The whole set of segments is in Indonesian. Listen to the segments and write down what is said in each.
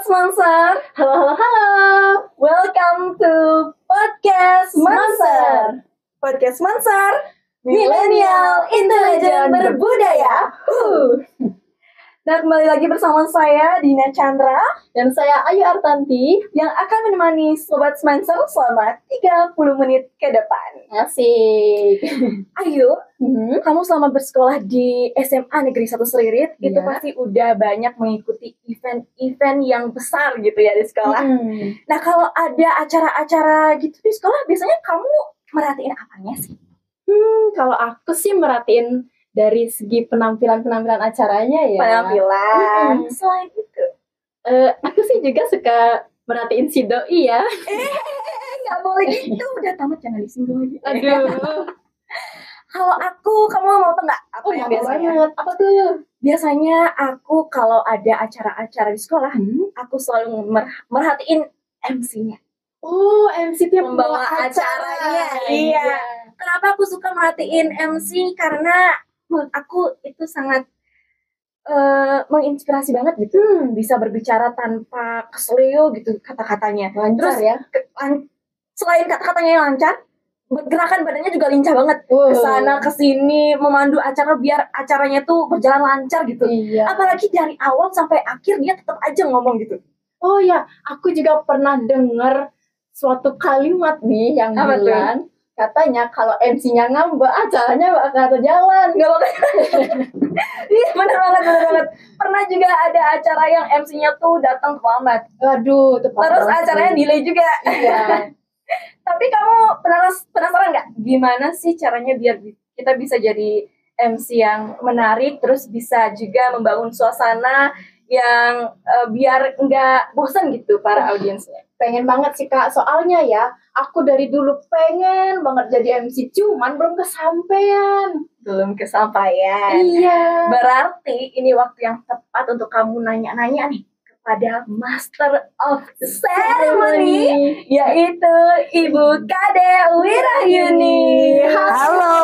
Monster. Halo, halo, halo. Welcome to Podcast Monster. Podcast Monster, Millennial Intelligent Berbudaya. Dan kembali lagi bersama saya Dina Chandra Dan saya Ayu Artanti yang akan menemani Sobat Monster selama 30 menit ke depan. Asik. Ayu, kamu selama bersekolah di SMA Negeri 1 Seririt itu Iya. pasti udah banyak mengikuti event-event yang besar gitu ya di sekolah. Nah, kalau ada acara-acara gitu di sekolah, biasanya kamu merhatiin apanya sih? Kalau aku sih merhatiin dari segi penampilan acaranya ya. Penampilan. Selain itu, Aku sih juga suka merhatiin si doi ya. nggak boleh gitu. Udah tamat jangan disinggung lagi. Aduh. Kalau aku, kamu mau tau nggak apa yang Mau biasanya? banget. Apa tuh? Biasanya aku kalau ada acara-acara di sekolah, aku selalu merhatiin MC-nya. Oh, MC dia Membawa acaranya. Iya. Kenapa aku suka merhatiin MC? Karena menurut aku itu sangat menginspirasi banget gitu. Bisa berbicara tanpa keselio gitu kata-katanya. Lancar Terus ya. Selain kata-katanya yang lancar, gerakan badannya juga lincah banget. Kesana kesini memandu acara biar acaranya tuh berjalan lancar gitu. Iya. Apalagi dari awal sampai akhir dia tetap aja ngomong gitu. Oh ya, aku juga pernah dengar suatu kalimat nih yang Apa tuh? bilang katanya kalau MC-nya ngambek, acaranya bakal jalan. Gak bakal. Iya bener banget. Pernah juga ada acara yang MC-nya tuh datang terlambat. Waduh, tepat. Terus acaranya delay juga. Iya. Tapi kamu penasaran nggak gimana sih caranya biar kita bisa jadi MC yang menarik, terus bisa juga membangun suasana yang biar nggak bosan gitu para audiensnya. Pengen banget sih Kak, soalnya ya aku dari dulu pengen banget jadi MC, cuman belum kesampaian. Belum kesampaian. Iya. Berarti ini waktu yang tepat untuk kamu nanya-nanya nih kepada Master of Ceremony, yaitu Ibu Kade Wirayuni. Halo,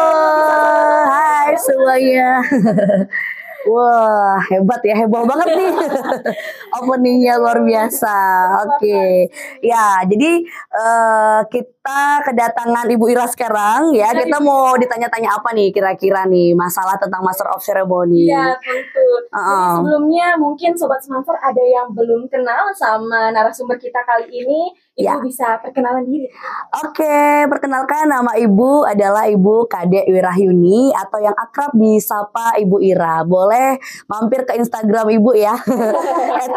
hai semuanya. Wah, hebat ya, heboh banget nih. Openingnya luar biasa. Oke. Ya, jadi kita kedatangan Ibu Ira sekarang ya. Kita mau ditanya-tanya apa nih kira-kira nih masalah tentang Master of Ceremony. Iya, tentu. Jadi sebelumnya mungkin Sobat Semanfer ada yang belum kenal sama narasumber kita kali ini. Ibu bisa perkenalan diri. Oke, perkenalkan nama Ibu adalah Ibu Kade Wirayuni atau yang akrab disapa Ibu Ira. Boleh mampir ke Instagram Ibu ya,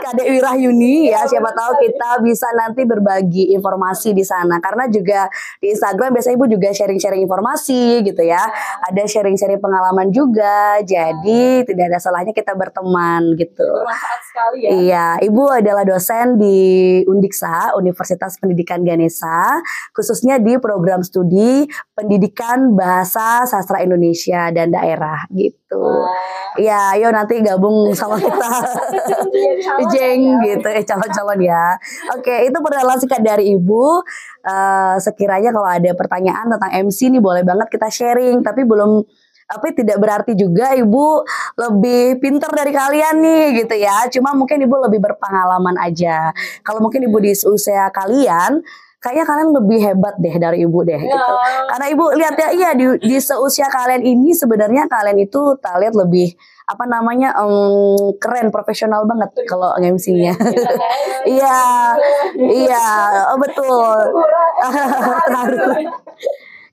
@kadewirayuni ya. Siapa tahu kita bisa nanti berbagi informasi di sana. Karena juga di Instagram biasanya Ibu juga sharing-sharing informasi gitu ya. Ada sharing-sharing pengalaman juga. Jadi tidak ada salahnya kita berteman gitu. Bermanfaat sekali ya. Iya, Ibu adalah dosen di Undiksa, Universitas Pendidikan Ganesha, khususnya di program studi Pendidikan Bahasa Sastra Indonesia dan Daerah gitu. Iya, ayo nanti gabung sama kita. Jeng gitu, calon-calon ya. Oke, itu perkenalan singkat dari Ibu. Sekiranya kalau ada pertanyaan tentang MC nih boleh banget kita sharing, tapi belum tidak berarti juga Ibu lebih pintar dari kalian nih gitu ya. Cuma mungkin Ibu lebih berpengalaman aja. Kalau mungkin Ibu di usia kalian, kayaknya kalian lebih hebat deh dari Ibu deh gitu. Karena Ibu lihat ya, iya di seusia kalian ini sebenarnya kalian itu tak lihat lebih keren, profesional banget kalau MC-nya. Iya, betul. Terharu.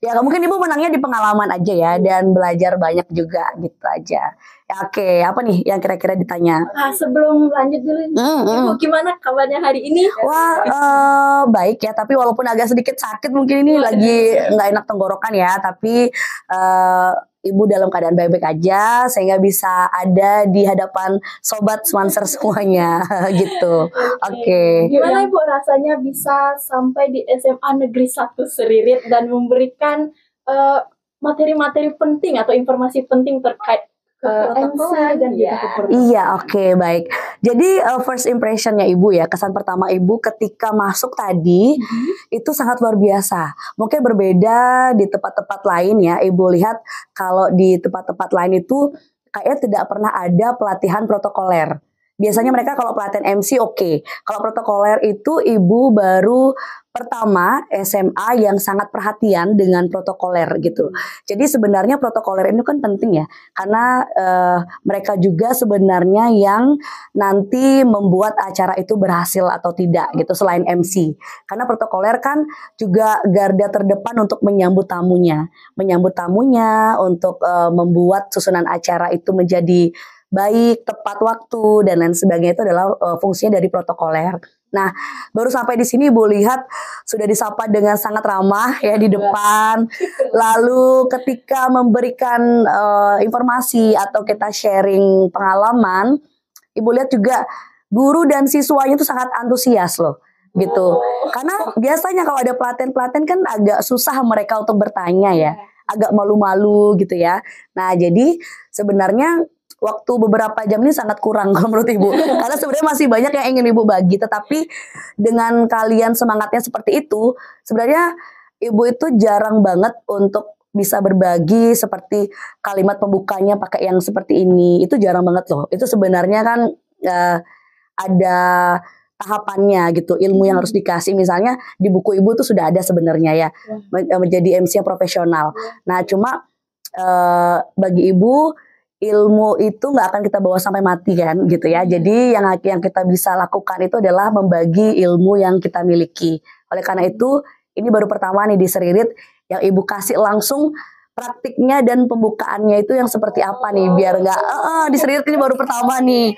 Ya mungkin Ibu menangnya di pengalaman aja ya dan belajar banyak juga gitu aja. Ya, oke, apa nih yang kira-kira ditanya? Sebelum lanjut dulu nih, Ibu gimana kabarnya hari ini? Wah, baik ya, tapi walaupun agak sedikit sakit mungkin ini lagi nggak enak tenggorokan ya, tapi Ibu dalam keadaan baik-baik aja sehingga bisa ada di hadapan Sobat Semanser semuanya gitu. Oke. Gimana Ibu rasanya bisa sampai di SMA Negeri 1 Seririt dan memberikan materi-materi penting atau informasi penting terkait MC dan juga Iya, oke, baik. Jadi first impressionnya Ibu ya, kesan pertama Ibu ketika masuk tadi itu sangat luar biasa. Mungkin berbeda di tempat-tempat lain ya. Ibu lihat kalau di tempat-tempat lain itu kayaknya tidak pernah ada pelatihan protokoler. Biasanya mereka kalau pelatihan MC oke. Kalau protokoler itu ibu baru pertama SMA yang sangat perhatian dengan protokoler gitu. Jadi sebenarnya protokoler ini kan penting ya, karena mereka juga sebenarnya yang nanti membuat acara itu berhasil atau tidak gitu selain MC. Karena protokoler kan juga garda terdepan untuk menyambut tamunya, untuk membuat susunan acara itu menjadi baik, tepat waktu dan lain sebagainya. Itu adalah fungsinya dari protokoler. Nah, baru sampai di sini Ibu lihat sudah disapa dengan sangat ramah ya di depan. Lalu ketika memberikan informasi atau kita sharing pengalaman, Ibu lihat juga guru dan siswanya itu sangat antusias loh gitu. Karena biasanya kalau ada pelatihan-pelatihan kan agak susah mereka untuk bertanya ya, agak malu-malu gitu ya. Nah, jadi sebenarnya waktu beberapa jam ini sangat kurang kalau menurut Ibu. Karena sebenarnya masih banyak yang ingin Ibu bagi. Tetapi dengan kalian semangatnya seperti itu, sebenarnya Ibu itu jarang banget untuk bisa berbagi seperti kalimat pembukanya pakai yang seperti ini. Itu jarang banget loh. Itu sebenarnya kan ada tahapannya gitu. Ilmu yang harus dikasih. Misalnya di buku Ibu tuh sudah ada sebenarnya ya. Menjadi MC yang profesional. Nah cuma bagi Ibu ilmu itu nggak akan kita bawa sampai mati kan gitu ya. Jadi yang kita bisa lakukan itu adalah membagi ilmu yang kita miliki. Oleh karena itu ini baru pertama nih di Seririt yang Ibu kasih langsung praktiknya dan pembukaannya itu yang seperti apa nih biar nggak di Seririt ini baru pertama nih.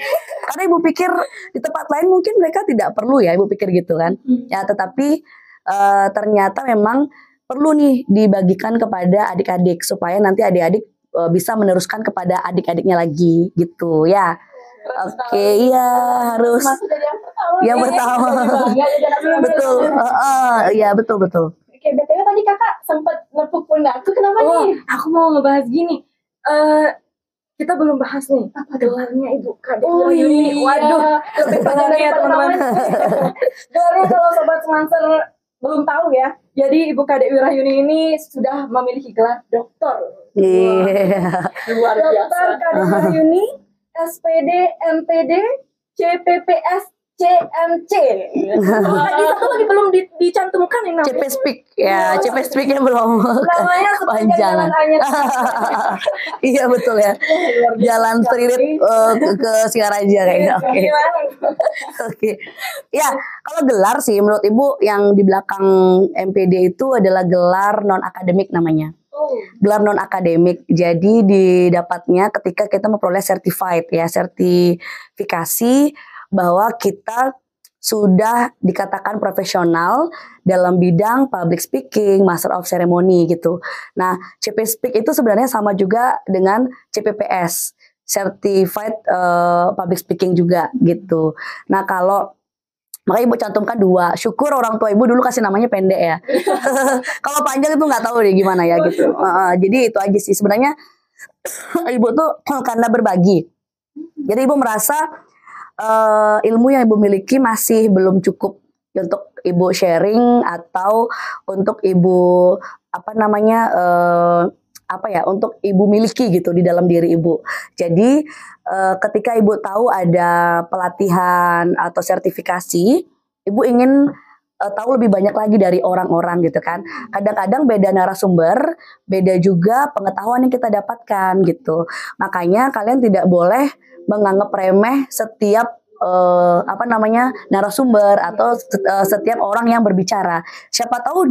Karena Ibu pikir di tempat lain mungkin mereka tidak perlu ya, Ibu pikir gitu kan. Ya tetapi ternyata memang perlu nih dibagikan kepada adik-adik supaya nanti adik-adik bisa meneruskan kepada adik-adiknya lagi gitu ya. Oke, iya harus yang pertama. Betul. Iya betul. Oke, BTW tadi Kakak sempat nepuk pundakku, kenapa nih? Aku mau ngebahas gini. Kita belum bahas nih gelarnya Ibu Kadek Wirayuni. Waduh, lebih panjang ya teman-teman. Gelarnya kalau sobat Semanser belum tahu ya. Jadi Ibu Kadek Wirayuni ini sudah memiliki gelar doktor. Luar biasa. Dokter Kadek Wirayuni, SPD, MPD, CPPS, CMC. Tadi satu lagi belum dicantumkan ini namanya. CP Speak ya, CP Speak-nya belum. Namanya panjang. Iya betul ya. Jalan Seririt ke Singaraja kayaknya. Oke. Ya, kalau gelar sih menurut Ibu yang di belakang MPD itu adalah gelar non akademik namanya. Gelar non akademik. Jadi didapatnya ketika kita memperoleh certified ya, sertifikasi bahwa kita sudah dikatakan profesional dalam bidang public speaking, master of ceremony gitu. Nah, CP Speak itu sebenarnya sama juga dengan CPPS, certified public speaking juga gitu. Nah, kalau makanya Ibu cantumkan 2. Syukur orang tua Ibu dulu kasih namanya pendek ya. Kalau panjang itu nggak tahu deh gimana ya gitu. Jadi itu aja sih sebenarnya Ibu tuh karena berbagi. Jadi Ibu merasa ilmu yang Ibu miliki masih belum cukup untuk Ibu sharing atau untuk Ibu untuk Ibu miliki gitu di dalam diri Ibu. Jadi ketika Ibu tahu ada pelatihan atau sertifikasi, Ibu ingin tahu lebih banyak lagi dari orang-orang gitu kan. Kadang-kadang beda narasumber, beda juga pengetahuan yang kita dapatkan gitu. Makanya kalian tidak boleh menganggap remeh setiap narasumber atau setiap orang yang berbicara. Siapa tahu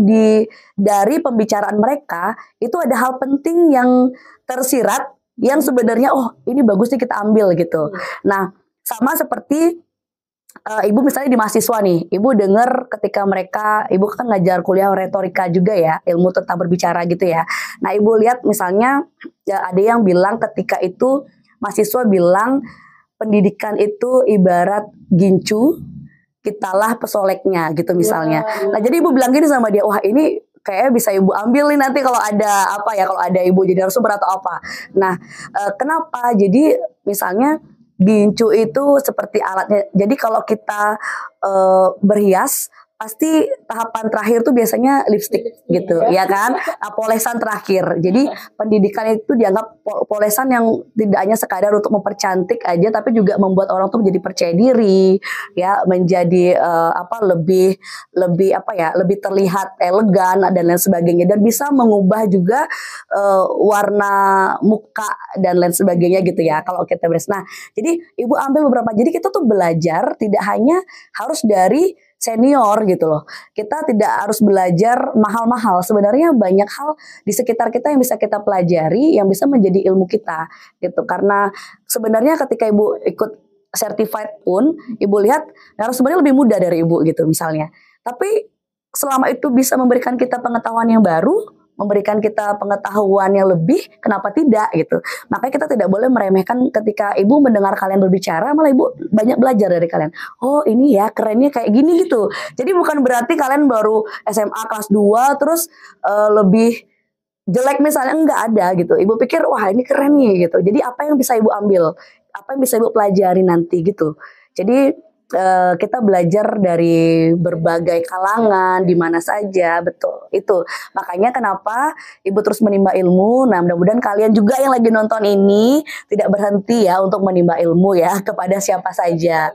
dari pembicaraan mereka itu ada hal penting yang tersirat yang sebenarnya ini bagus nih kita ambil gitu. Nah, sama seperti Ibu misalnya di mahasiswa nih, Ibu dengar ketika Ibu kan ngajar kuliah retorika juga ya, ilmu tentang berbicara gitu ya. Nah, Ibu lihat misalnya ya ada yang bilang ketika itu mahasiswa bilang pendidikan itu ibarat gincu, kitalah pesoleknya gitu misalnya. Nah, jadi Ibu bilang gini sama dia, wah ini kayaknya bisa Ibu ambil nih nanti kalau ada kalau ada Ibu jadi narasumber atau apa. Nah, kenapa? Jadi misalnya gincu itu seperti alatnya. Jadi kalau kita berhias pasti tahapan terakhir tuh biasanya lipstick gitu, ya kan? Polesan terakhir. Jadi pendidikan itu dianggap polesan yang tidak hanya sekadar untuk mempercantik aja, tapi juga membuat orang tuh menjadi percaya diri, ya, menjadi lebih terlihat elegan dan lain sebagainya, dan bisa mengubah juga warna muka dan lain sebagainya gitu ya. Kalau kita beres, nah, jadi ibu ambil beberapa. Jadi kita tuh belajar tidak hanya harus dari senior gitu loh. Kita tidak harus belajar mahal-mahal. Sebenarnya banyak hal di sekitar kita yang bisa kita pelajari, yang bisa menjadi ilmu kita gitu. Karena sebenarnya ketika ibu ikut certified pun, ibu lihat narasumbernya lebih mudah dari ibu gitu misalnya. Tapi selama itu bisa memberikan kita pengetahuan yang baru, memberikan kita pengetahuan yang lebih, kenapa tidak gitu. Makanya kita tidak boleh meremehkan ketika ibu mendengar kalian berbicara, malah ibu banyak belajar dari kalian. Oh ini ya kerennya kayak gini gitu. Jadi bukan berarti kalian baru SMA kelas 2 terus lebih jelek misalnya, enggak ada gitu. Ibu pikir wah ini keren nih gitu. Jadi apa yang bisa ibu ambil, apa yang bisa ibu pelajari nanti gitu. Jadi kita belajar dari berbagai kalangan di mana saja, betul itu. Makanya kenapa ibu terus menimba ilmu. Nah mudah-mudahan kalian juga yang lagi nonton ini tidak berhenti ya untuk menimba ilmu ya kepada siapa saja.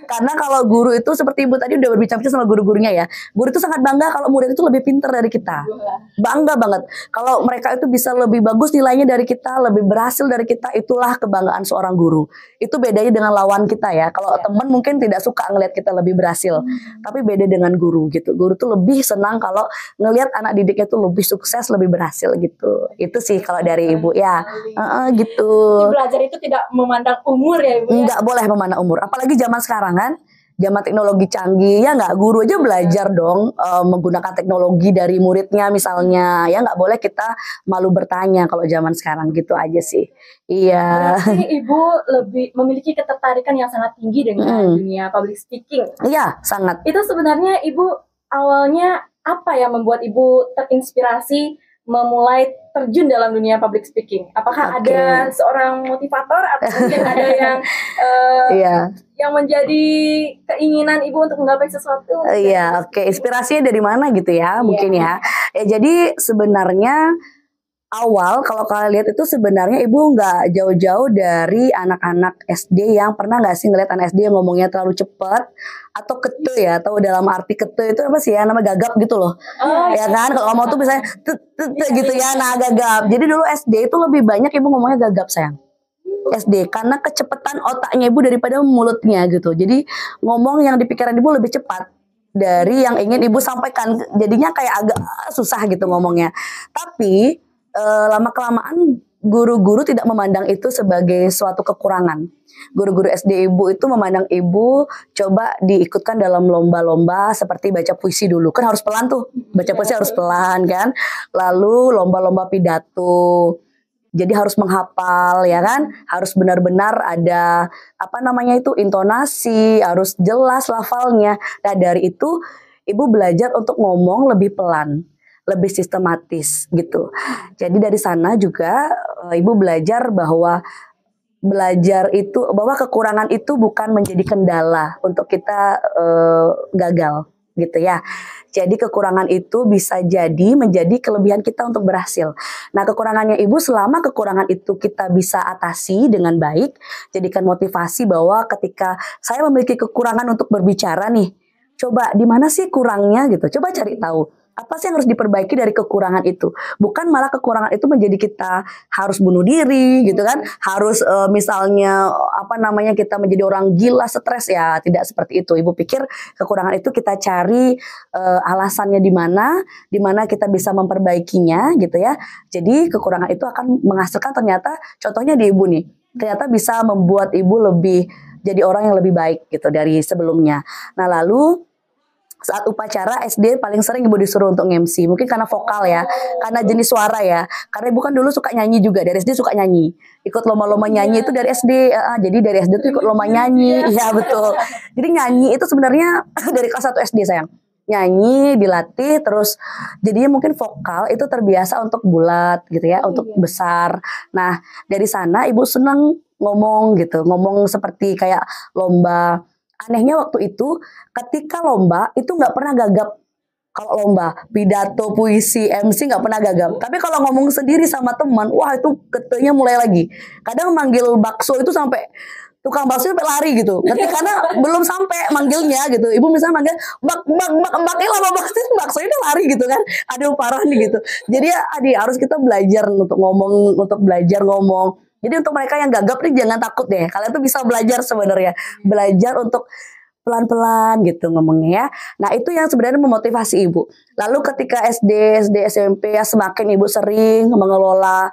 Karena kalau guru itu seperti ibu tadi udah berbicara sama guru-gurunya ya, guru itu sangat bangga kalau murid itu lebih pintar dari kita, bangga banget kalau mereka itu bisa lebih bagus nilainya dari kita, lebih berhasil dari kita. Itulah kebanggaan seorang guru. Itu bedanya dengan lawan kita ya. Kalau teman mungkin tidak suka ngelihat kita lebih berhasil, tapi beda dengan guru gitu. Guru tuh lebih senang kalau ngelihat anak didiknya tuh lebih sukses, lebih berhasil gitu. Itu sih kalau dari ibu ya, gitu. Jadi belajar itu tidak memandang umur ya ibu? Nggak boleh memandang umur, apalagi zaman sekarang kan. Zaman teknologi canggih ya nggak, guru aja belajar dong menggunakan teknologi dari muridnya misalnya, ya nggak boleh kita malu bertanya kalau zaman sekarang gitu aja sih. Iya. Berarti ibu lebih memiliki ketertarikan yang sangat tinggi dengan dunia public speaking. Iya sangat. Itu sebenarnya ibu awalnya apa yang membuat ibu terinspirasi memulai terjun dalam dunia public speaking? Apakah ada seorang motivator atau mungkin ada yang yang menjadi keinginan ibu untuk menggapai sesuatu? Iya, inspirasinya dari mana gitu ya, mungkin ya. Jadi sebenarnya awal kalau kalian lihat itu sebenarnya ibu nggak jauh-jauh dari anak-anak SD yang pernah nggak sih ngeliat anak SD yang ngomongnya terlalu cepat atau kete ya, atau dalam arti kete itu apa sih ya, nama gagap gitu loh. Ya kan, kalau ngomong tuh misalnya gitu ya, nah gagap. Jadi dulu SD itu lebih banyak ibu ngomongnya gagap sayang. SD karena kecepatan otaknya ibu daripada mulutnya gitu. Jadi ngomong yang di pikiran ibu lebih cepat dari yang ingin ibu sampaikan. Jadinya kayak agak susah gitu ngomongnya. Tapi lama kelamaan guru-guru tidak memandang itu sebagai suatu kekurangan. Guru-guru SD ibu itu memandang ibu coba diikutkan dalam lomba-lomba seperti baca puisi dulu. Kan harus pelan tuh. Baca puisi harus pelan kan. Lalu lomba-lomba pidato. Jadi harus menghafal ya kan, harus benar-benar ada intonasi, harus jelas lafalnya. Nah dari itu ibu belajar untuk ngomong lebih pelan, lebih sistematis gitu. Jadi dari sana juga ibu belajar bahwa kekurangan itu bukan menjadi kendala untuk kita gagal gitu ya. Jadi kekurangan itu bisa jadi menjadi kelebihan kita untuk berhasil. Nah kekurangannya ibu, selama kekurangan itu kita bisa atasi dengan baik, jadikan motivasi bahwa ketika saya memiliki kekurangan untuk berbicara nih, coba di mana sih kurangnya gitu, coba cari tahu. Apa sih yang harus diperbaiki dari kekurangan itu? Bukan malah kekurangan itu menjadi kita harus bunuh diri gitu kan. Harus misalnya kita menjadi orang gila, stres ya. Tidak seperti itu. Ibu pikir kekurangan itu kita cari alasannya di mana kita bisa memperbaikinya gitu ya. Jadi kekurangan itu akan menghasilkan ternyata contohnya di ibu nih. Ternyata bisa membuat ibu lebih jadi orang yang lebih baik gitu dari sebelumnya. Nah lalu saat upacara SD paling sering ibu disuruh untuk MC, mungkin karena vokal ya, karena jenis suara ya, karena ibu kan dulu suka nyanyi juga, dari SD suka nyanyi, ikut lomba-lomba nyanyi itu dari SD, jadi dari SD tuh ikut lomba nyanyi, ya betul, jadi nyanyi itu sebenarnya dari kelas 1 SD sayang, nyanyi dilatih terus, jadinya mungkin vokal itu terbiasa untuk bulat gitu ya, untuk besar. Nah dari sana ibu senang ngomong gitu, ngomong seperti kayak lomba anehnya waktu itu ketika lomba itu nggak pernah gagap. Kalau lomba pidato, puisi, MC nggak pernah gagap. Tapi kalau ngomong sendiri sama teman, wah itu ketenya mulai lagi. Kadang manggil bakso itu sampai tukang bakso sampai lari gitu. Karena belum sampai manggilnya gitu. Ibu misalnya manggil bak, ini lama banget bakso itu lari gitu kan. Aduh parah nih gitu. Jadi ya harus kita belajar untuk ngomong, untuk belajar ngomong. Jadi untuk mereka yang gagap nih jangan takut deh. Kalian tuh bisa belajar sebenarnya. Belajar untuk pelan-pelan gitu ngomongnya ya. Nah itu yang sebenarnya memotivasi ibu. Lalu ketika SD SMP ya semakin ibu sering mengelola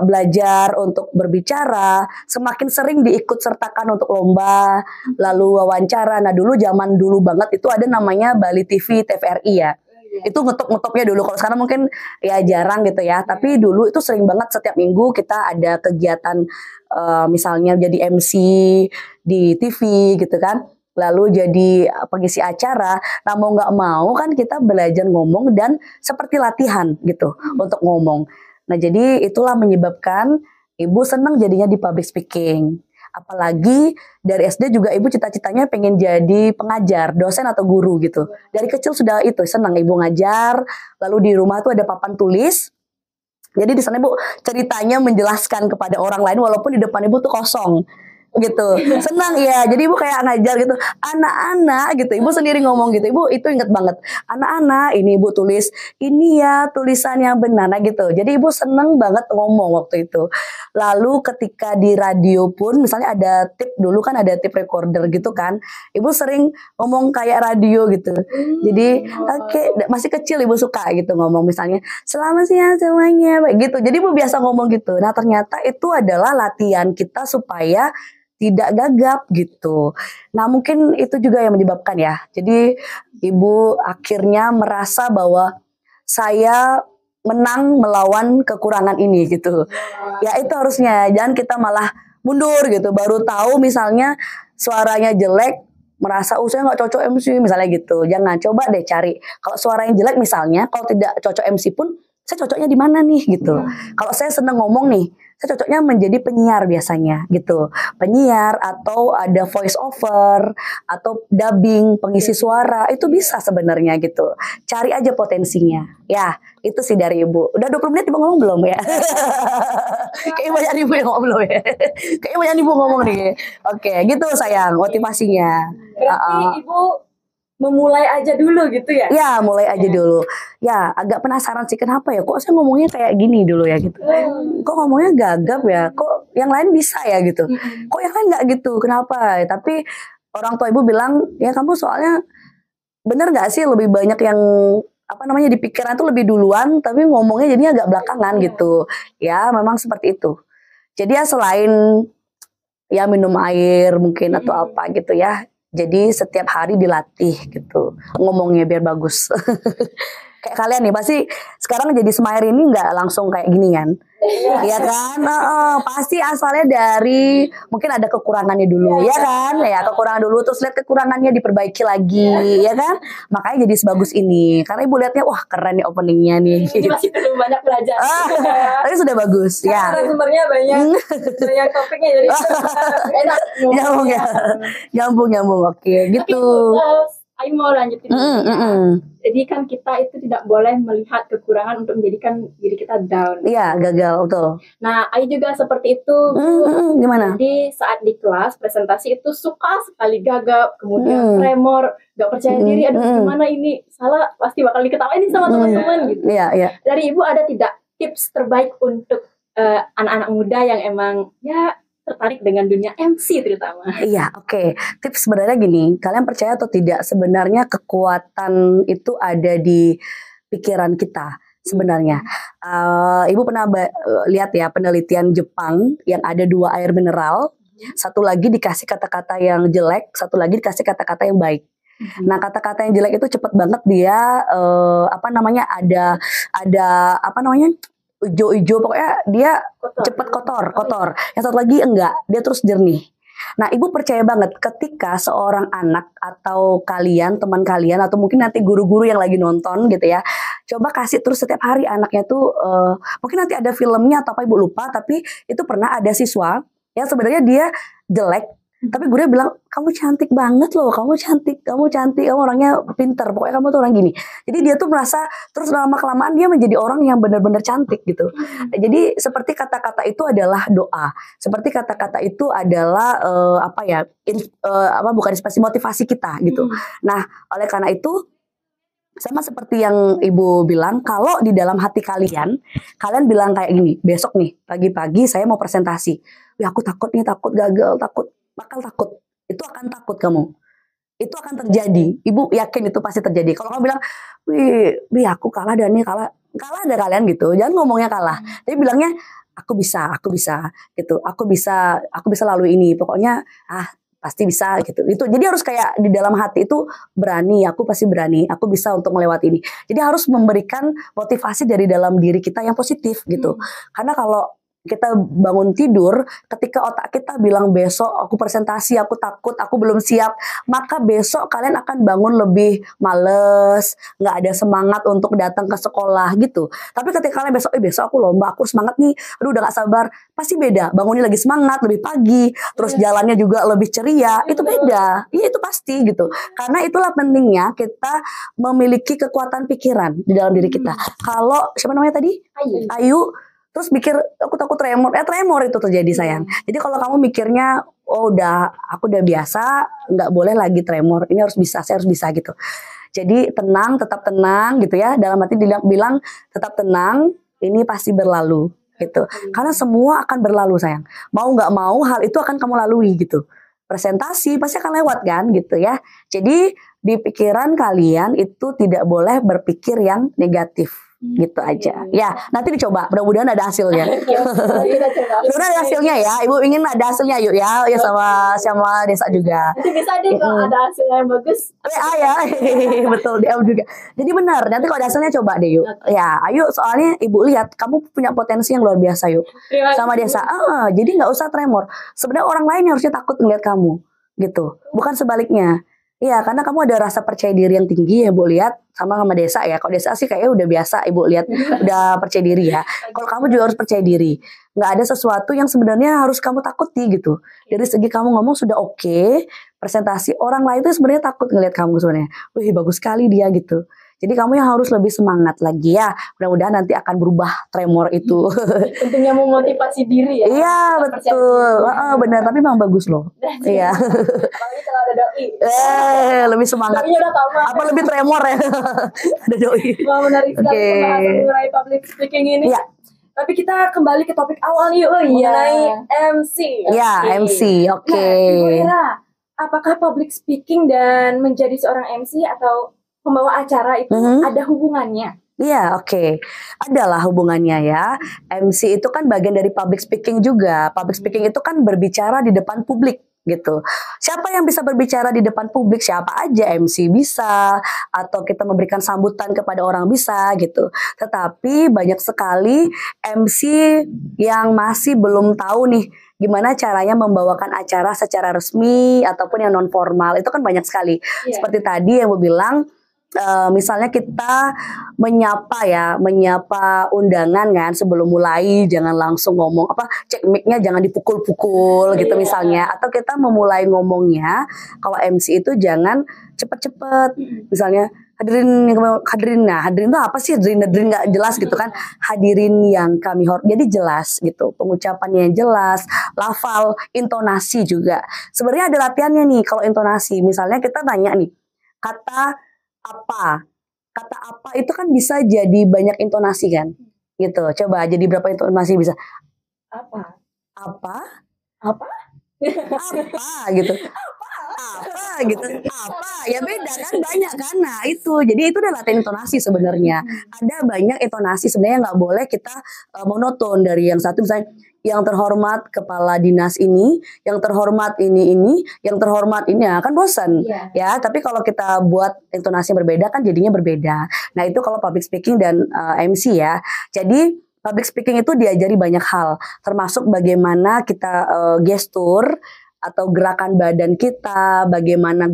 belajar untuk berbicara, semakin sering diikut sertakan untuk lomba, lalu wawancara. Nah dulu zaman dulu banget itu ada namanya Bali TV, TVRI ya. Itu ngetop-ngetopnya dulu. Kalau sekarang mungkin ya jarang gitu ya. Tapi dulu itu sering banget setiap minggu kita ada kegiatan misalnya jadi MC di TV gitu kan. Lalu jadi pengisi acara. Nah mau nggak mau kan kita belajar ngomong dan seperti latihan gitu untuk ngomong. Nah jadi itulah menyebabkan ibu senang jadinya di public speaking. Apalagi dari SD juga ibu cita-citanya pengen jadi pengajar, dosen atau guru gitu. Dari kecil sudah itu senang ibu ngajar. Lalu di rumah tuh ada papan tulis. Jadi di sana ibu ceritanya menjelaskan kepada orang lain walaupun di depan ibu tuh kosong. Gitu, senang ya. Jadi ibu kayak ngajar gitu, anak-anak gitu. Ibu sendiri ngomong gitu. Ibu itu inget banget, anak-anak ini ibu tulis ini ya tulisan yang benar nah, gitu. Jadi ibu seneng banget ngomong waktu itu. Lalu ketika di radio pun, misalnya ada tip dulu kan ada tip recorder gitu kan. Ibu sering ngomong kayak radio gitu. Jadi masih kecil ibu suka gitu ngomong misalnya selamat siang semuanya gitu. Jadi ibu biasa ngomong gitu. Nah ternyata itu adalah latihan kita supaya tidak gagap gitu. Nah mungkin itu juga yang menyebabkan ya. Jadi ibu akhirnya merasa bahwa saya menang melawan kekurangan ini gitu. Ya itu harusnya. Jangan kita malah mundur gitu. Baru tahu misalnya suaranya jelek, merasa saya nggak cocok MC misalnya gitu. Jangan, coba deh cari. Kalau suara yang jelek misalnya, kalau tidak cocok MC pun, saya cocoknya di mana nih gitu. Kalau saya senang ngomong nih, saya cocoknya menjadi penyiar biasanya gitu. Penyiar atau ada voice over atau dubbing, pengisi suara, itu bisa sebenarnya gitu. Cari aja potensinya. Ya, itu sih dari ibu. Udah 20 menit ibu ngomong belum ya? Kayaknya banyak ibu yang ngomong belum ya? Kayaknya banyak ibu ngomong nih. Oke, gitu sayang motivasinya. Berarti ibu memulai aja dulu gitu ya? Ya, mulai aja dulu. Ya, agak penasaran sih kenapa ya? Kok saya ngomongnya kayak gini dulu ya gitu. Kok ngomongnya gagap ya? Kok yang lain bisa ya gitu? Kok yang lain nggak gitu? Kenapa? Tapi orang tua ibu bilang, ya kamu soalnya bener nggak sih lebih banyak yang apa namanya di pikiran tuh lebih duluan, tapi ngomongnya jadinya agak belakangan gitu. Ya, memang seperti itu. Jadi ya selain ya minum air mungkin atau apa gitu ya. Jadi setiap hari dilatih gitu ngomongnya biar bagus. Kayak kalian nih pasti sekarang jadi Smile ini nggak langsung kayak gini kan? Iya kan? Pasti asalnya dari mungkin ada kekurangannya dulu ya kan? Ya kekurangan dulu terus lihat kekurangannya diperbaiki lagi ya kan? Makanya jadi sebagus ini. Karena ibu lihatnya wah keren nih openingnya nih. Ini masih perlu banyak belajar. Tapi sudah bagus ya. Sumbernya banyak topiknya jadi enak. Nyambung ya. Nyambung. Oke, gitu. Ayo mau lanjutin. Jadi kan kita itu tidak boleh melihat kekurangan untuk menjadikan diri kita down. Iya, gagal betul. Nah, Ayu juga seperti itu. Gimana? Jadi saat di kelas presentasi itu suka sekali gagap, kemudian tremor, gak percaya diri. Aduh, gimana ini salah, pasti bakal diketawain sama teman-teman gitu. Iya. Dari ibu ada tidak tips terbaik untuk anak-anak muda yang emang ya tertarik dengan dunia MC terutama? Iya, oke. Tips sebenarnya gini, kalian percaya atau tidak sebenarnya kekuatan itu ada di pikiran kita sebenarnya. Ibu pernah lihat ya penelitian Jepang yang ada 2 air mineral, satu lagi dikasih kata-kata yang jelek, satu lagi dikasih kata-kata yang baik. Nah kata-kata yang jelek itu cepet banget dia ada apa namanya ijo-ijo, pokoknya dia cepet kotor. Yang satu lagi enggak, dia terus jernih. Nah ibu percaya banget ketika seorang anak atau kalian, teman kalian atau mungkin nanti guru-guru yang lagi nonton gitu ya, coba kasih terus setiap hari anaknya tuh mungkin nanti ada filmnya atau apa ibu lupa, tapi itu pernah ada siswa yang sebenarnya dia jelek Tapi gurunya bilang, kamu cantik banget loh, kamu cantik, kamu orangnya pinter, pokoknya kamu tuh orang gini. Jadi dia tuh merasa, terus lama kelamaan dia menjadi orang yang benar-benar cantik gitu. Jadi seperti kata-kata itu adalah doa, seperti kata-kata itu adalah bukan inspirasi, motivasi kita gitu. Nah, oleh karena itu sama seperti yang Ibu bilang, kalau di dalam hati kalian bilang kayak gini, besok nih pagi-pagi saya mau presentasi, ya aku takut nih, takut gagal, bakal takut, itu akan takut kamu, itu akan terjadi. Ibu yakin itu pasti terjadi. Kalau kamu bilang, wih aku kalah dan nih kalah ada kalian gitu, jangan ngomongnya kalah, tapi bilangnya aku bisa gitu, aku bisa lalui ini, pokoknya pasti bisa gitu. Itu jadi harus kayak di dalam hati itu berani, aku pasti berani, aku bisa untuk melewati ini. Jadi harus memberikan motivasi dari dalam diri kita yang positif gitu. Karena kalau kita bangun tidur, ketika otak kita bilang besok aku presentasi, aku takut, aku belum siap, maka besok kalian akan bangun lebih males, nggak ada semangat untuk datang ke sekolah gitu. Tapi ketika kalian besok aku lomba, aku semangat nih, aduh udah gak sabar, pasti beda. Bangunnya lagi semangat, lebih pagi, terus jalannya juga lebih ceria, itu beda. Iya itu pasti gitu. Karena itulah pentingnya kita memiliki kekuatan pikiran di dalam diri kita. Kalau siapa namanya tadi? Ayu. Terus mikir aku takut tremor, tremor itu terjadi sayang. Jadi kalau kamu mikirnya, aku udah biasa, nggak boleh lagi tremor. Ini harus bisa, saya harus bisa gitu. Jadi tenang, tetap tenang gitu ya. Dalam hati bilang tetap tenang, ini pasti berlalu gitu. Karena semua akan berlalu sayang. Mau nggak mau hal itu akan kamu lalui gitu. Presentasi pasti akan lewat kan gitu ya. Jadi di pikiran kalian itu tidak boleh berpikir yang negatif. Gitu aja. Ya, nanti dicoba. Mudah-mudahan ada hasilnya. Mudah-mudahan ada hasilnya ya. Ibu ingin ada hasilnya yuk ya. Ya sama Desa juga. Nanti bisa deh kalau ada hasilnya yang bagus. Ya, betul DM juga. Jadi benar. Nanti kalau ada hasilnya coba deh yuk. Ya, ayo soalnya Ibu lihat kamu punya potensi yang luar biasa yuk. Sama Desa. Jadi nggak usah tremor. Sebenarnya orang lain yang harusnya takut ngeliat kamu. Gitu. Bukan sebaliknya. Iya, karena kamu ada rasa percaya diri yang tinggi ya, Ibu lihat sama Desa ya. Kalau Desa sih kayaknya udah biasa, Ibu lihat udah percaya diri ya. Kalau kamu juga harus percaya diri. Nggak ada sesuatu yang sebenarnya harus kamu takuti gitu. Dari segi kamu ngomong sudah oke, presentasi orang lain itu sebenarnya takut ngelihat kamu sebenarnya. Wih, bagus sekali dia gitu. Jadi kamu yang harus lebih semangat lagi ya. Mudah-mudahan nanti akan berubah tremor itu. Tentunya memotivasi diri ya. Iya betul. Benar, tapi memang bagus loh. Iya. Apalagi kalau ada doi. Lebih semangat. Doinya udah tamat. Apa lebih tremor ya? Ada doi. Wah, menarik sekali pembahasan mengenai public speaking ini. Iya. Tapi kita kembali ke topik awal yuk, mengenai MC. Iya, MC. Oke. Nah, Ibu Ira, apakah public speaking dan menjadi seorang MC atau pembawa acara itu ada hubungannya? Iya, oke. Adalah hubungannya ya. MC itu kan bagian dari public speaking juga. Public speaking itu kan berbicara di depan publik gitu. Siapa yang bisa berbicara di depan publik? Siapa aja MC bisa, atau kita memberikan sambutan kepada orang bisa gitu. Tetapi banyak sekali MC yang masih belum tahu nih gimana caranya membawakan acara secara resmi ataupun yang non formal. Itu kan banyak sekali. Seperti tadi yang gue bilang, misalnya kita menyapa undangan kan sebelum mulai, jangan langsung ngomong cek mic-nya jangan dipukul-pukul gitu misalnya, atau kita memulai ngomongnya kalau MC itu jangan cepet-cepet, misalnya hadirin itu apa sih, hadirin nggak jelas gitu kan, hadirin yang kami jadi jelas gitu, pengucapannya jelas, lafal, intonasi juga sebenarnya ada latihannya nih. Kalau intonasi misalnya kita tanya nih kata apa itu kan bisa jadi banyak intonasi kan gitu. Coba jadi berapa intonasi bisa? Apa gitu, apa ya, beda kan, banyak kan. Nah itu jadi itu adalah latihan intonasi sebenarnya. Ada banyak intonasi sebenarnya, nggak boleh kita monoton dari yang satu. Misalnya yang terhormat kepala dinas ini, yang terhormat ini, yang terhormat ini, ya kan bosan ya. Tapi kalau kita buat intonasi yang berbeda kan jadinya berbeda. Nah itu kalau public speaking dan MC ya. Jadi public speaking itu diajari banyak hal, termasuk bagaimana kita gestur atau gerakan badan kita, bagaimana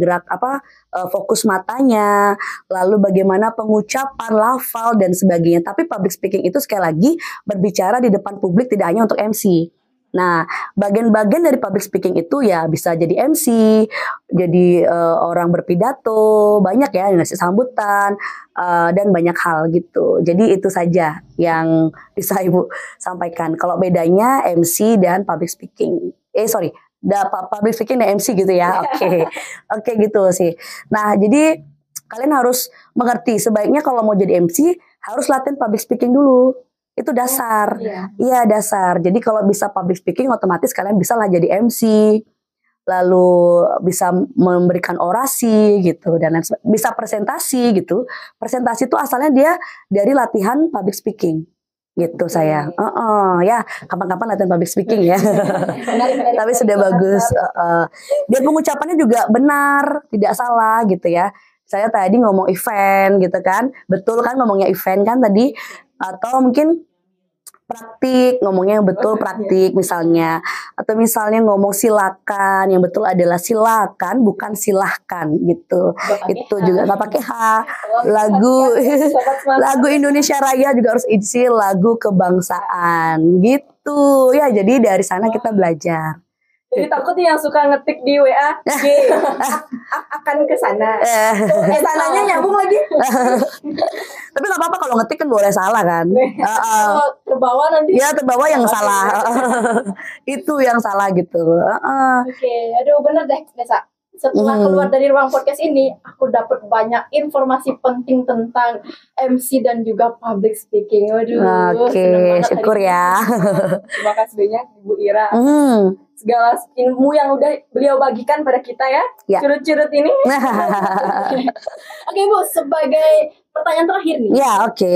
fokus matanya, lalu bagaimana pengucapan, lafal dan sebagainya. Tapi public speaking itu sekali lagi berbicara di depan publik, tidak hanya untuk MC. Nah, bagian-bagian dari public speaking itu ya bisa jadi MC, jadi orang berpidato, banyak ya ngasih sambutan dan banyak hal gitu. Jadi itu saja yang bisa Ibu sampaikan. Kalau bedanya MC dan public speaking. Sorry, public speaking dan MC gitu ya. Oke. Oke gitu sih. Nah, jadi kalian harus mengerti sebaiknya kalau mau jadi MC harus latihan public speaking dulu. Itu dasar. Iya, dasar. Jadi kalau bisa public speaking otomatis kalian bisa lah jadi MC. Lalu bisa memberikan orasi gitu dan bisa presentasi gitu. Presentasi itu asalnya dia dari latihan public speaking. Gitu saya. Ya, kapan-kapan latihan public speaking ya. Tapi sudah bagus. Dia pengucapannya juga benar, tidak salah gitu ya. Saya tadi ngomong event gitu kan. Betul kan ngomongnya event kan tadi, atau mungkin praktik, ngomongnya yang betul praktik misalnya, atau misalnya ngomong silakan, yang betul adalah silakan bukan silahkan gitu. Itu juga nggak pakai H. Lagu Indonesia Raya juga harus isi lagu kebangsaan gitu ya. Jadi dari sana kita belajar. Jadi takut yang suka ngetik di WA, akan ke sana. Sananya nyambung lagi. Tapi nggak apa-apa kalau ngetik kan boleh salah kan. Terbawa nanti. Ya terbawa yang salah. Itu yang salah gitu. Oke, aduh bener deh Nesa. Setelah keluar dari ruang podcast ini, aku dapat banyak informasi penting tentang MC dan juga public speaking. Waduh, Oke, syukur ya. Terima kasih banyak Ibu Ira. Segala ilmu yang udah beliau bagikan pada kita ya. Curut-curut ini. Oke Bu, sebagai pertanyaan terakhir nih. Ya, oke.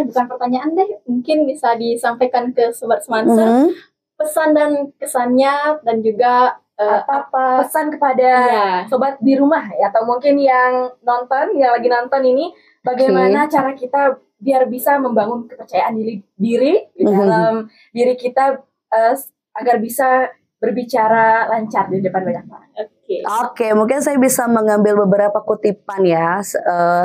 Bukan pertanyaan deh, mungkin bisa disampaikan ke Sobat Semanser. Pesan dan kesannya dan juga apa pesan kepada sobat di rumah ya, atau mungkin yang nonton, yang lagi nonton ini, bagaimana cara kita biar bisa membangun kepercayaan diri di dalam diri kita agar bisa berbicara lancar di depan banyak orang. Oke, mungkin saya bisa mengambil beberapa kutipan ya,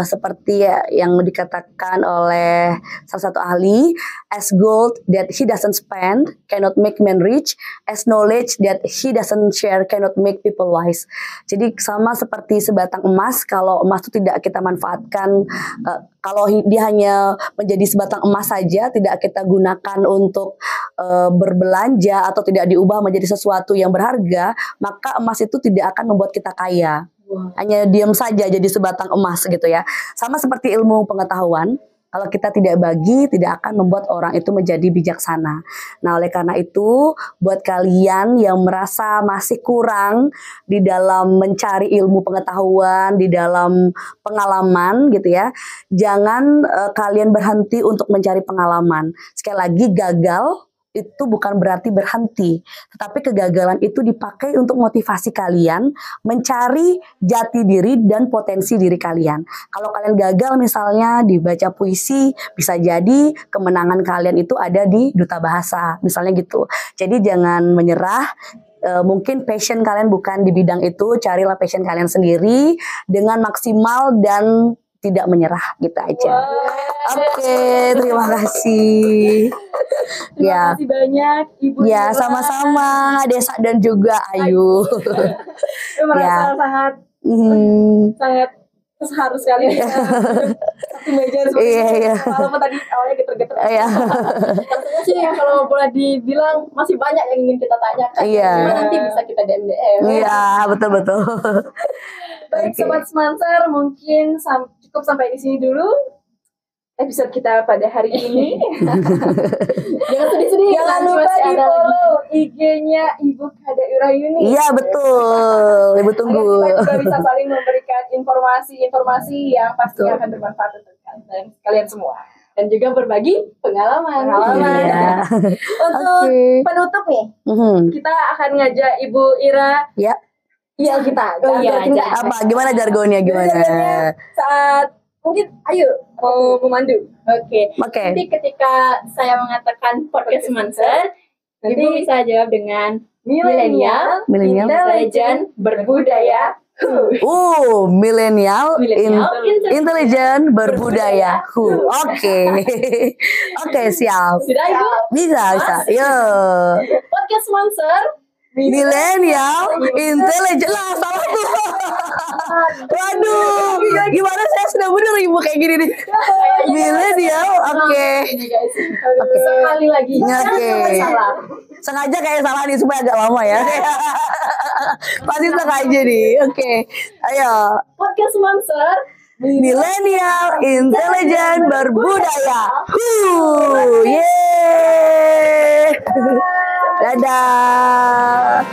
seperti yang dikatakan oleh salah satu ahli, as gold that he doesn't spend cannot make men rich, as knowledge that he doesn't share cannot make people wise. Jadi sama seperti sebatang emas, kalau emas itu tidak kita manfaatkan, kalau dia hanya menjadi sebatang emas saja, tidak kita gunakan untuk berbelanja atau tidak diubah menjadi sesuatu yang berharga, maka emas itu tidak akan membuat kita kaya. Hanya diam saja jadi sebatang emas gitu ya. Sama seperti ilmu pengetahuan, kalau kita tidak bagi, tidak akan membuat orang itu menjadi bijaksana. Nah, oleh karena itu, buat kalian yang merasa masih kurang di dalam mencari ilmu pengetahuan, di dalam pengalaman gitu ya, jangan kalian berhenti untuk mencari pengalaman. Sekali lagi, gagal itu bukan berarti berhenti, tetapi kegagalan itu dipakai untuk motivasi kalian mencari jati diri dan potensi diri kalian. Kalau kalian gagal misalnya dibaca puisi, bisa jadi kemenangan kalian itu ada di duta bahasa, misalnya gitu. Jadi jangan menyerah. Mungkin passion kalian bukan di bidang itu, carilah passion kalian sendiri dengan maksimal dan tidak menyerah gitu aja. Oke, terima kasih. Terima kasih banyak Ibu. Ya, sama-sama Desa dan juga Ayu. Merasa sangat harus sekali satu meja seperti walaupun tadi awalnya geter-geter. Rasanya sih kalau boleh dibilang masih banyak yang ingin kita tanyakan. Cuma nanti bisa kita DM. Iya, betul-betul. Baik, Sobat Semanser, mungkin cukup sampai di sini dulu episode kita pada hari ini. Jangan sedih-sedih. Jangan lupa di follow IG-nya Ibu Kada Irayuni. Iya, betul. Ibu tunggu. Agar kita juga bisa saling memberikan informasi-informasi yang pastinya akan bermanfaat untuk kalian semua. Dan juga berbagi pengalaman. Untuk penutup nih, kita akan ngajak Ibu Ira. Iya kita. Apa? Gimana jargonnya? Saat mungkin ayo mau memandu. Oke. Nanti ketika saya mengatakan podcast Semanser, Ibu bisa jawab dengan milenial, intelligent, berbudaya, Milenial, Milenial, intelijen, berbudaya. Oke. Oke, siap. Sudah Ibu? Bisa. Yuk. Podcast Monster. Milenial, intelijen lah, salah tuh. Waduh, gimana saya sudah bener Ibu kayak gini nih. Milenial, oke. Sekali lagi. Oke. Salah. Sengaja kayak salah nih supaya agak lama ya. Pasti sengaja nih. Oke. Ayo. Podcast Monster. Milenial, intelijen, berbudaya. Yeay. Dadah.